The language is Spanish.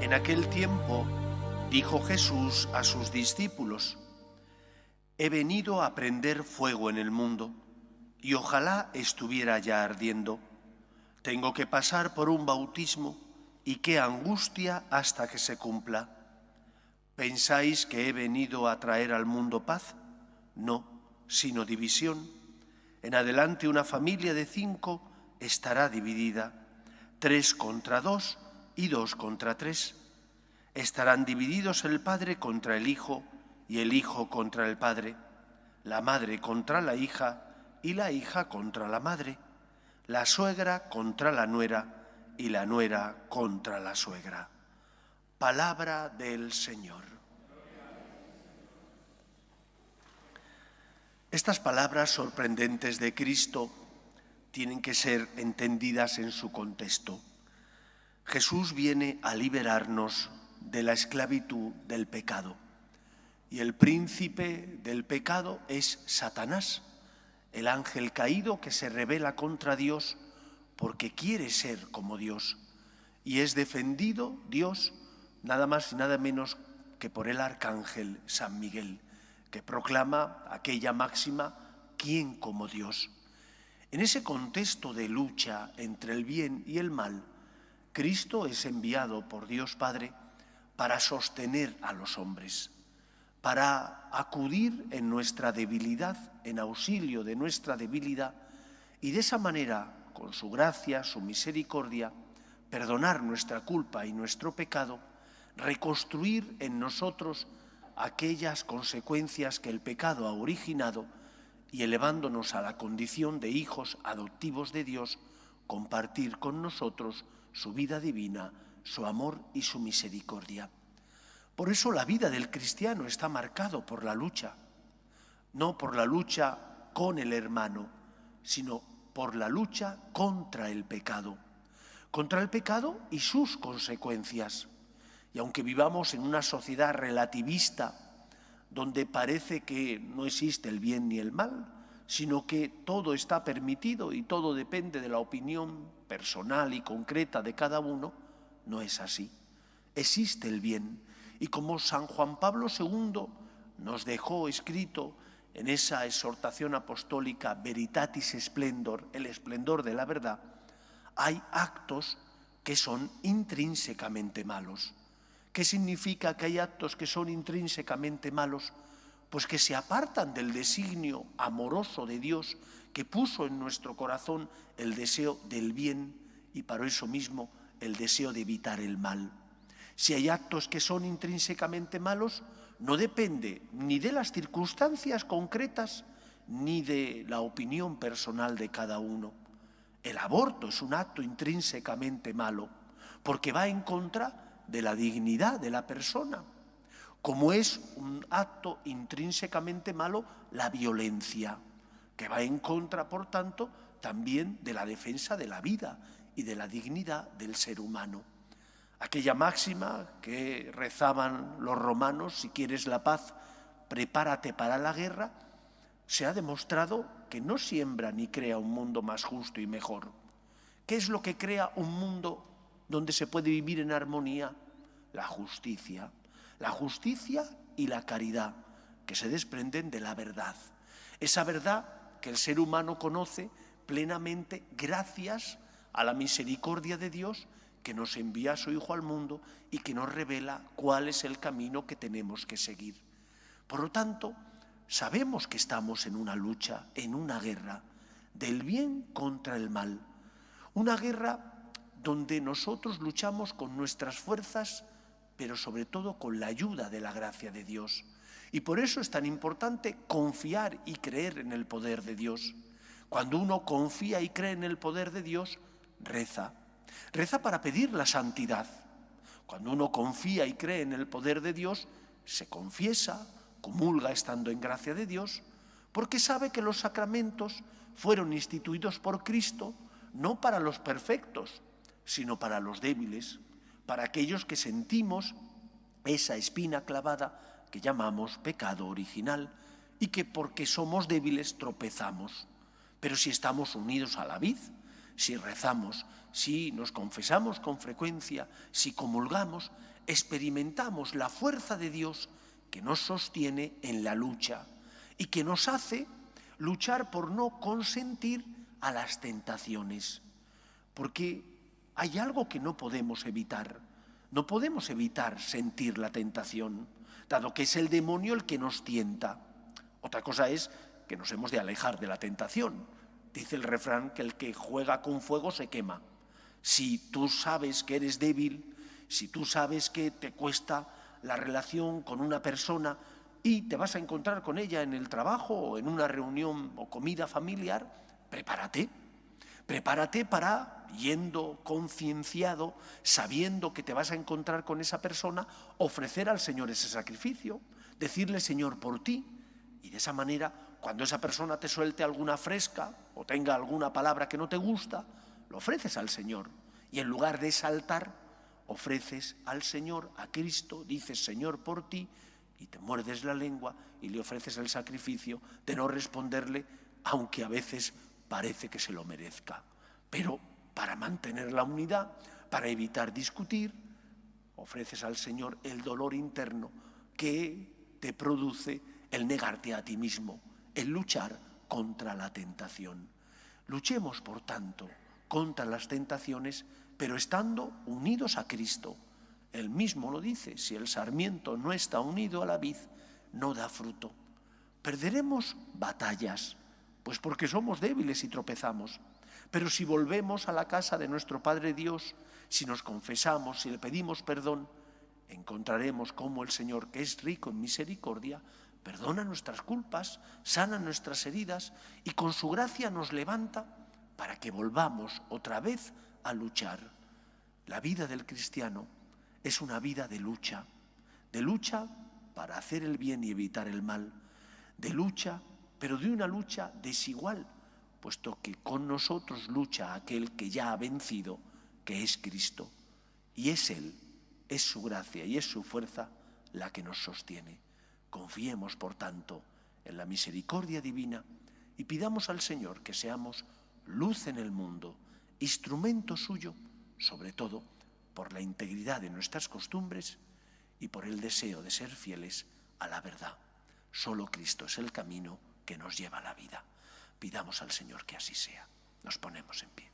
En aquel tiempo dijo Jesús a sus discípulos: he venido a prender fuego en el mundo, y ojalá estuviera ya ardiendo. Tengo que pasar por un bautismo, y qué angustia hasta que se cumpla. ¿Pensáis que he venido a traer al mundo paz? No, sino división. En adelante una familia de 5 estará dividida, 3 contra 2 y 2 contra 3. Estarán divididos el padre contra el hijo y el hijo contra el padre, la madre contra la hija y la hija contra la madre, la suegra contra la nuera y la nuera contra la suegra. Palabra del Señor. Estas palabras sorprendentes de Cristo tienen que ser entendidas en su contexto. Jesús viene a liberarnos de la esclavitud del pecado. Y el príncipe del pecado es Satanás, el ángel caído que se rebela contra Dios porque quiere ser como Dios. Y es defendido Dios nada más y nada menos que por el arcángel San Miguel, que proclama aquella máxima: ¿quién como Dios? En ese contexto de lucha entre el bien y el mal, Cristo es enviado por Dios Padre para sostener a los hombres, para acudir en nuestra debilidad, en auxilio de nuestra debilidad, y de esa manera, con su gracia, su misericordia, perdonar nuestra culpa y nuestro pecado, reconstruir en nosotros aquellas consecuencias que el pecado ha originado y, elevándonos a la condición de hijos adoptivos de Dios, compartir con nosotros su vida divina, su amor y su misericordia. Por eso la vida del cristiano está marcado por la lucha, no por la lucha con el hermano, sino por la lucha contra el pecado y sus consecuencias. Y aunque vivamos en una sociedad relativista, donde parece que no existe el bien ni el mal, sino que todo está permitido y todo depende de la opinión personal y concreta de cada uno, no es así. Existe el bien. Y como San Juan Pablo II nos dejó escrito en esa exhortación apostólica Veritatis Splendor, el esplendor de la verdad, hay actos que son intrínsecamente malos. ¿Qué significa que hay actos que son intrínsecamente malos? Pues que se apartan del designio amoroso de Dios, que puso en nuestro corazón el deseo del bien y para eso mismo el deseo de evitar el mal. Si hay actos que son intrínsecamente malos, no depende ni de las circunstancias concretas ni de la opinión personal de cada uno. El aborto es un acto intrínsecamente malo porque va en contra de la dignidad de la persona, como es un acto intrínsecamente malo la violencia, que va en contra, por tanto, también de la defensa de la vida y de la dignidad del ser humano. Aquella máxima que rezaban los romanos: si quieres la paz, prepárate para la guerra, se ha demostrado que no siembra ni crea un mundo más justo y mejor. ¿Qué es lo que crea un mundo donde se puede vivir en armonía? La justicia y la caridad, que se desprenden de la verdad. Esa verdad que el ser humano conoce plenamente gracias a la misericordia de Dios, que nos envía a su Hijo al mundo y que nos revela cuál es el camino que tenemos que seguir. Por lo tanto, sabemos que estamos en una lucha, en una guerra del bien contra el mal. Una guerra donde nosotros luchamos con nuestras fuerzas, pero sobre todo con la ayuda de la gracia de Dios. Y por eso es tan importante confiar y creer en el poder de Dios. Cuando uno confía y cree en el poder de Dios, reza para pedir la santidad. Cuando uno confía y cree en el poder de Dios, se confiesa, comulga estando en gracia de Dios, porque sabe que los sacramentos fueron instituidos por Cristo no para los perfectos, sino para los débiles, para aquellos que sentimos esa espina clavada que llamamos pecado original y que porque somos débiles tropezamos. Pero si estamos unidos a la vid, si rezamos, si nos confesamos con frecuencia, si comulgamos, experimentamos la fuerza de Dios que nos sostiene en la lucha y que nos hace luchar por no consentir a las tentaciones. Porque hay algo que no podemos evitar. No podemos evitar sentir la tentación, dado que es el demonio el que nos tienta. Otra cosa es que nos hemos de alejar de la tentación. Dice el refrán que el que juega con fuego se quema. Si tú sabes que eres débil, si tú sabes que te cuesta la relación con una persona y te vas a encontrar con ella en el trabajo o en una reunión o comida familiar, prepárate. Prepárate para, yendo concienciado, sabiendo que te vas a encontrar con esa persona, ofrecer al Señor ese sacrificio, decirle: Señor, por ti. Y de esa manera, cuando esa persona te suelte alguna fresca o tenga alguna palabra que no te gusta, lo ofreces al Señor. Y en lugar de saltar, ofreces al Señor, a Cristo, dices: Señor, por ti, y te muerdes la lengua y le ofreces el sacrificio de no responderle, aunque a veces parece que se lo merezca. Pero para mantener la unidad, para evitar discutir, ofreces al Señor el dolor interno que te produce el negarte a ti mismo, el luchar contra la tentación. Luchemos, por tanto, contra las tentaciones, pero estando unidos a Cristo. Él mismo lo dice: si el sarmiento no está unido a la vid, no da fruto. Perderemos batallas, pues porque somos débiles y tropezamos. Pero si volvemos a la casa de nuestro Padre Dios, si nos confesamos, si le pedimos perdón, encontraremos cómo el Señor, que es rico en misericordia, perdona nuestras culpas, sana nuestras heridas y con su gracia nos levanta para que volvamos otra vez a luchar. La vida del cristiano es una vida de lucha para hacer el bien y evitar el mal, de lucha, pero de una lucha desigual, puesto que con nosotros lucha aquel que ya ha vencido, que es Cristo. Y es Él, es su gracia y es su fuerza la que nos sostiene. Confiemos, por tanto, en la misericordia divina y pidamos al Señor que seamos luz en el mundo, instrumento suyo, sobre todo por la integridad de nuestras costumbres y por el deseo de ser fieles a la verdad. Solo Cristo es el camino que nos lleva a la vida. Pidamos al Señor que así sea. Nos ponemos en pie.